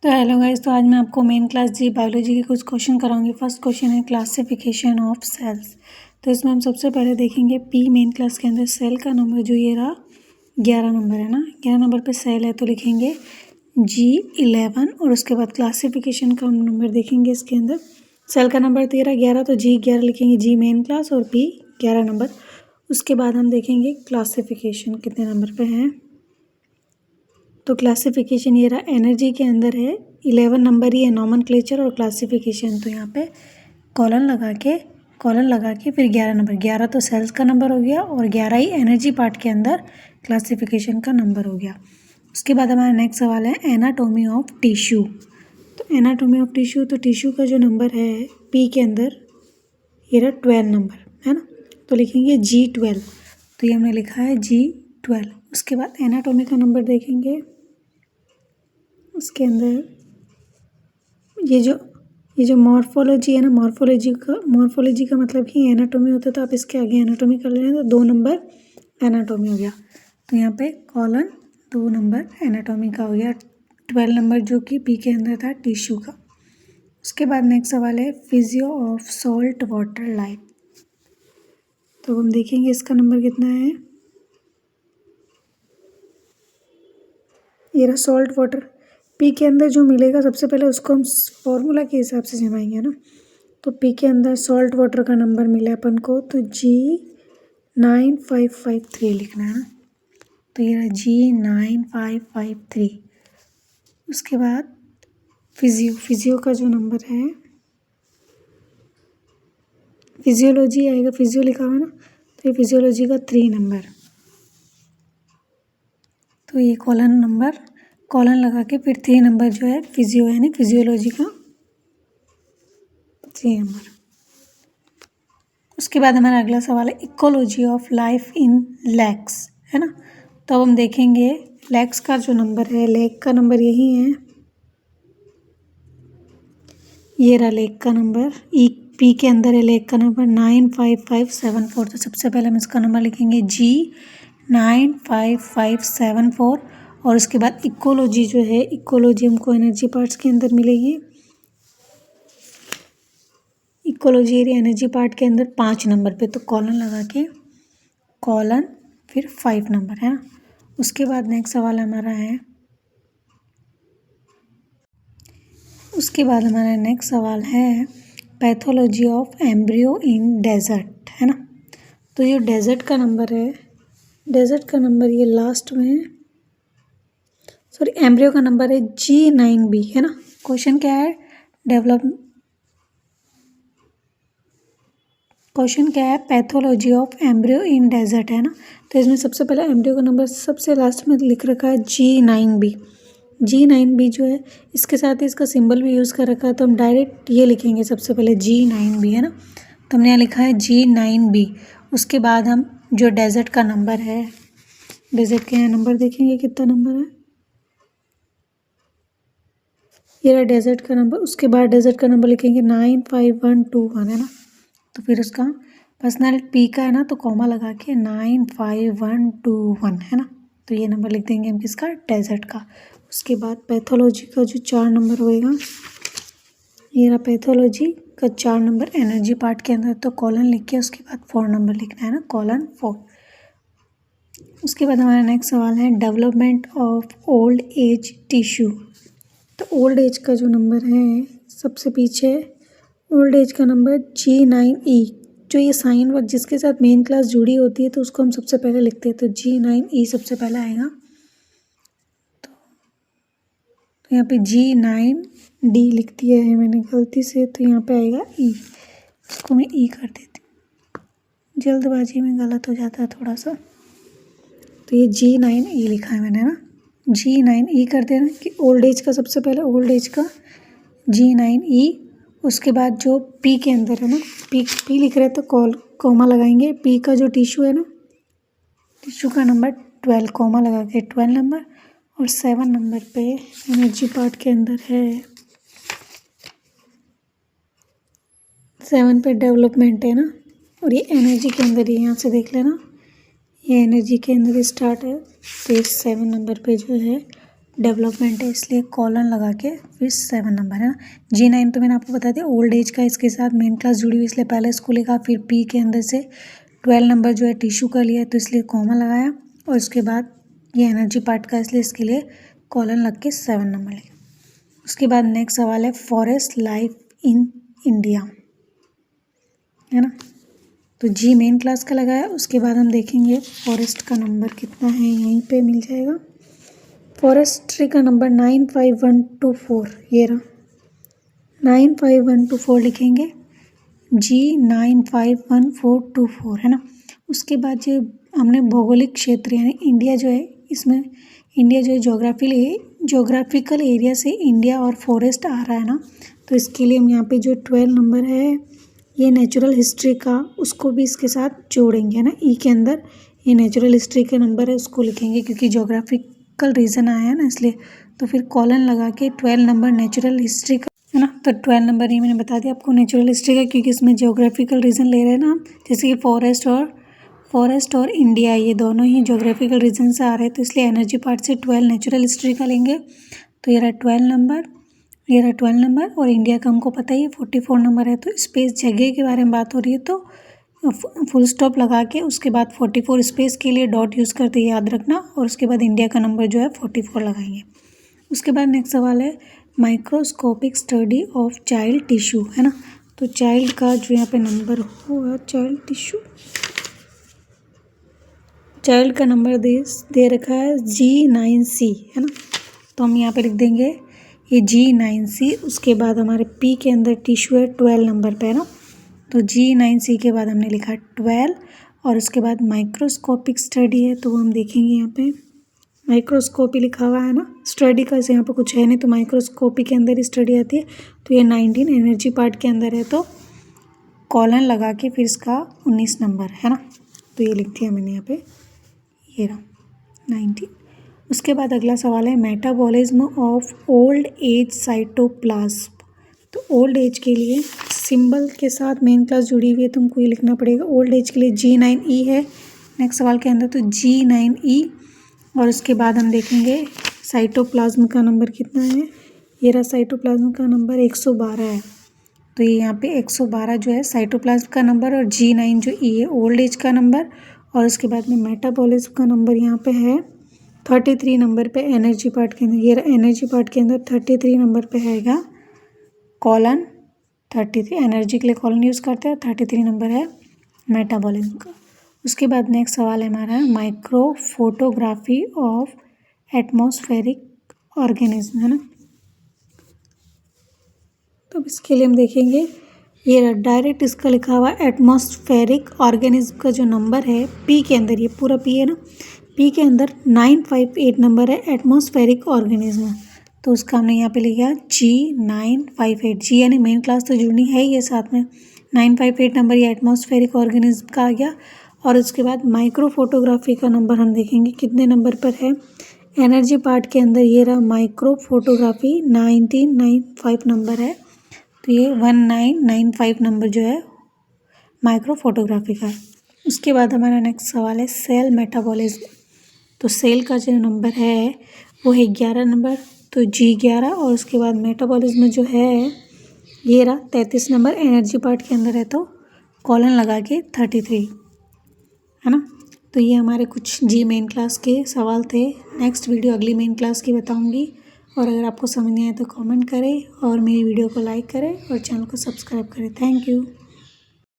तो hello guys, तो आज मैं आपको मेन क्लास जी बायोलॉजी के कुछ क्वेश्चन कराऊंगी। फर्स्ट क्वेश्चन है क्लासिफिकेशन ऑफ सेल्स। तो इसमें हम सबसे पहले देखेंगे पी मेन क्लास के अंदर सेल का नंबर जो ये रहा 11 नंबर है ना, 11 नंबर पे सेल है तो लिखेंगे G11 और उसके बाद क्लासिफिकेशन का नंबर देखेंगे। इसके अंदर सेल का नंबर 13 11 तो G11 लिखेंगे, जी मेन क्लास और P 11 नंबर। उसके बाद हम देखेंगे क्लासिफिकेशन कितने नंबर पे हैं। तो क्लासिफिकेशन ये रहा, एनर्जी के अंदर है 11 नंबर ही है नॉमेनक्लेचर और क्लासिफिकेशन। तो यहाँ पे कॉलन लगा के फिर 11 नंबर, 11 तो सेल्स का नंबर हो गया और 11 ही एनर्जी पार्ट के अंदर क्लासिफिकेशन का नंबर हो गया। उसके बाद हमारा नेक्स्ट सवाल है एनाटॉमी ऑफ टिश्यू। तो एनाटॉमी ऑफ टिश्यू, तो टिश्यू का जो नंबर है पी के अंदर ये रहा 12 नंबर है ना, तो लिखेंगे G12। तो ये हमने लिखा है G12। उसके बाद एनाटॉमी का नंबर देखेंगे। उसके अंदर ये जो मॉर्फोलॉजी है ना, मॉर्फोलॉजी का मतलब ही एनाटॉमी होता है, तो आप इसके आगे एनाटॉमी कर ले रहे हैं तो 2 नंबर एनाटॉमी हो गया। तो यहाँ पे कॉलन 2 नंबर एनाटॉमी का हो गया, 12 नंबर जो कि पी के अंदर था टिश्यू का। उसके बाद नेक्स्ट सवाल है physio of salt water life. तो हम देखेंगे इसका नंबर कितना है। ये रहा सॉल्ट वाटर, पी के अंदर जो मिलेगा सबसे पहले उसको हम फॉर्मूला के हिसाब से जमाएंगे ना। तो पी के अंदर सॉल्ट वाटर का नंबर मिला अपन को तो G9553 लिखना है ना, तो ये रहा G9553। उसके बाद फिजियो का जो नंबर है, फिजियोलॉजी आएगा, फिजियो लिखा हुआ है ना, तो ये फिजियोलॉजी का 3 नंबर। तो ये कॉलन लगा के फिर 3 नंबर जो है फिजियो यानी फिजियोलॉजी का 3 नंबर। उसके बाद हमारा अगला सवाल है ecology of life in lakhs है ना। तो अब हम देखेंगे लैक्स का जो नंबर है, लेक का नंबर यही है, ये रहा लेक का नंबर, ई पी के अंदर है लेक का नंबर 95574। तो सबसे पहले हम इसका नंबर लिखेंगे G95574 और उसके बाद इकोलॉजी जो है, इकोलॉजी हमको एनर्जी पार्ट्स के अंदर मिलेगी। इकोलॉजी एनर्जी पार्ट के अंदर 5 नंबर पे, तो कॉलन लगा के कॉलन फिर 5 नंबर है ना। उसके बाद नेक्स्ट सवाल हमारा है, उसके बाद हमारा नेक्स्ट सवाल है pathology of embryo in desert है ना। तो ये डेजर्ट का नंबर है, डेजर्ट का नंबर ये लास्ट में, सॉरी एम्ब्रियो का नंबर है G9B है ना। क्वेश्चन क्या है, क्वेश्चन क्या है pathology of embryo in desert है ना। तो इसमें सबसे पहले एम्ब्रियो का नंबर सबसे लास्ट में लिख रखा है G9B। G9B जो है इसके साथ ही इसका सिंबल भी यूज़ कर रखा है, तो हम डायरेक्ट ये लिखेंगे सबसे पहले G9B है ना। तो हमने यहाँ लिखा है G9B। उसके बाद हम जो डेजर्ट का नंबर है, डेजर्ट के यहाँ नंबर देखेंगे कितना नंबर है, ये रहा डेजर्ट का नंबर। उसके बाद डेजर्ट का नंबर लिखेंगे 95121 है ना। तो फिर उसका पर्सनल पी का है ना, तो कॉमा लगा के 95121 है ना। तो ये नंबर लिख देंगे हम किसका, डेजर्ट का। उसके बाद पैथोलॉजी का जो 4 नंबर होएगा, ये रहा पैथोलॉजी का 4 नंबर एनर्जी पार्ट के अंदर, तो कॉलन लिख के उसके बाद 4 नंबर लिखना है ना, कॉलन 4। उसके बाद हमारा नेक्स्ट सवाल है development of old age tissue. तो ओल्ड एज का जो नंबर है सबसे पीछे, ओल्ड एज का नंबर G9E, जो ये साइन वर्ड जिसके साथ मेन क्लास जुड़ी होती है तो उसको हम सबसे पहले लिखते हैं, तो G9E सबसे पहले आएगा। तो यहाँ पे G9D लिख दिया है मैंने गलती से, तो यहाँ पे आएगा E, उसको मैं E कर देती हूँ, जल्दबाजी में गलत हो जाता है थोड़ा सा। तो ये G9E लिखा है मैंने ना, G9E कर देना कि ओल्ड एज का सबसे पहले ओल्ड एज का G9E। उसके बाद जो पी के अंदर है ना, पी लिख रहे हैं तो कॉमा लगाएंगे, पी का जो टिश्यू है ना, टिश्यू का नंबर 12 कॉमा लगा के 12 नंबर। और 7 नंबर पे एनर्जी पार्ट के अंदर है, 7 पे डेवलपमेंट है ना, और ये एनर्जी के अंदर ही यहाँ से देख लेना, ये एनर्जी के अंदर स्टार्ट है। तो 7 नंबर पे जो है डेवलपमेंट है, इसलिए कॉलन लगा के फिर 7 नंबर है ना। G9 तो मैंने आपको बता दिया ओल्ड एज का, इसके साथ मेन क्लास जुड़ी हुई इसलिए पहले इसको लिखा, फिर P के अंदर से 12 नंबर जो है टिश्यू का लिया तो इसलिए कॉमा लगाया, और उसके बाद ये एनर्जी पार्ट का इसलिए इसके लिए कॉलन लग के 7 नंबर लिखा। उसके बाद नेक्स्ट सवाल है फॉरेस्ट लाइफ इन इंडिया, है ना। तो जी मेन क्लास का लगाया, उसके बाद हम देखेंगे फॉरेस्ट का नंबर कितना है, यहीं पे मिल जाएगा। फॉरेस्ट्री का नंबर 95124, ये रहा 95124 लिखेंगे, G95124 है ना। उसके बाद जो हमने भौगोलिक क्षेत्र यानी इंडिया जो है, इसमें इंडिया जो है जोग्राफिकल एरिया से इंडिया और फॉरेस्ट आ रहा है ना, तो इसके लिए हम यहाँ पे जो 12 नंबर है ये नेचुरल हिस्ट्री का, उसको भी इसके साथ जोड़ेंगे, है ना। ई के अंदर ये नेचुरल हिस्ट्री के नंबर है उसको लिखेंगे, क्योंकि जोग्राफिकल रीजन आया है ना इसलिए, तो फिर कॉलन लगा के 12 नंबर नेचुरल हिस्ट्री का, है ना। तो 12 नंबर ये मैंने बता दिया आपको नेचुरल हिस्ट्री का, क्योंकि इसमें जोग्राफिकल रीजन ले रहे हैं ना, जैसे कि फॉरेस्ट और इंडिया ये दोनों ही जोग्राफिकल रीजन से आ रहे हैं, तो इसलिए एनर्जी पार्ट से 12 नेचुरल हिस्ट्री का लेंगे। तो ये रहा 12 नंबर, ये रहा 12 नंबर, और इंडिया का हमको पता ही है 44 नंबर है। तो स्पेस जगह के बारे में बात हो रही है तो फुल स्टॉप लगा के उसके बाद 44 स्पेस के लिए डॉट यूज़ करते याद रखना, और उसके बाद इंडिया का नंबर जो है 44 लगाएंगे। उसके बाद नेक्स्ट सवाल है microscopic study of child tissue, है ना। तो चाइल्ड का जो यहाँ पे नंबर होगा, चाइल्ड टिश्यू, चाइल्ड का नंबर दे रखा है G9C, है ना। तो हम यहाँ पे लिख देंगे ये G9C, उसके बाद हमारे P के अंदर टिश्यू है 12 नंबर पे, है ना। तो G9C के बाद हमने लिखा 12, और उसके बाद माइक्रोस्कोपिक स्टडी है, तो हम देखेंगे यहाँ पे माइक्रोस्कोपी लिखा हुआ है ना, स्टडी का यहाँ पे कुछ है नहीं, तो माइक्रोस्कोपी के अंदर ही स्टडी आती है। तो ये 19 एनर्जी पार्ट के अंदर है, तो कॉलन लगा के फिर इसका 19 नंबर, है ना। तो ये लिख दिया मैंने यहाँ पे, ये रहा 19। उसके बाद अगला सवाल है metabolism of old age cytoplasm. तो ओल्ड एज के लिए सिंबल के साथ मेन क्लास जुड़ी हुई है, तुमको ये लिखना पड़ेगा। ओल्ड एज के लिए G9E है नेक्स्ट सवाल के अंदर, तो G9E, और उसके बाद हम देखेंगे साइटोप्लाज्म का नंबर कितना है। ये रहा साइटोप्लाज्म का नंबर 112 है, तो ये यहाँ पे 112 जो है साइटोप्लाज्म का नंबर, और G9 जो E है ओल्ड एज का नंबर, और उसके बाद में मेटाबॉलिज्म का नंबर यहाँ पे है 33 नंबर पे एनर्जी पार्ट के अंदर। ये एनर्जी पार्ट के अंदर 33 नंबर पे है कॉलन 33, एनर्जी के लिए कॉलन यूज़ करते हैं, 33 नंबर है मेटाबॉलिज्म का। उसके बाद नेक्स्ट सवाल है हमारा micro photography of atmospheric organism, है ना। तो इसके लिए हम देखेंगे ये डायरेक्ट इसका लिखा हुआ एटमॉस्फेरिक ऑर्गेनिज्म का जो नंबर है पी के अंदर, ये पूरा पी है ना, पी के अंदर 958 नंबर है एटमॉस्फेरिक ऑर्गेनिज्म, तो उसका हमने यहाँ पे लिखा G958। जी यानी मेन क्लास तो जुड़नी है ये साथ में, 958 नंबर ये एटमॉस्फेरिक ऑर्गेनिज्म का आ गया। और उसके बाद माइक्रो फोटोग्राफी का नंबर हम देखेंगे कितने नंबर पर है एनर्जी पार्ट के अंदर, ये रहा माइक्रो फोटोग्राफी 1995 नंबर है, तो ये 1995 नंबर जो है माइक्रो फोटोग्राफी का है। उसके बाद हमारा नेक्स्ट सवाल है सेल मेटाबॉलिज्म। तो सेल का जो नंबर है वो है 11 नंबर, तो G11, और उसके बाद मेटाबॉलिज्म जो है ये रहा 33 नंबर एनर्जी पार्ट के अंदर है, तो कॉलन लगा के 33, है ना। तो ये हमारे कुछ जी मेन क्लास के सवाल थे। नेक्स्ट वीडियो अगली मेन क्लास की बताऊंगी, और अगर आपको समझ नहीं आए तो कमेंट करें, और मेरी वीडियो को लाइक करें और चैनल को सब्सक्राइब करें। Thank you.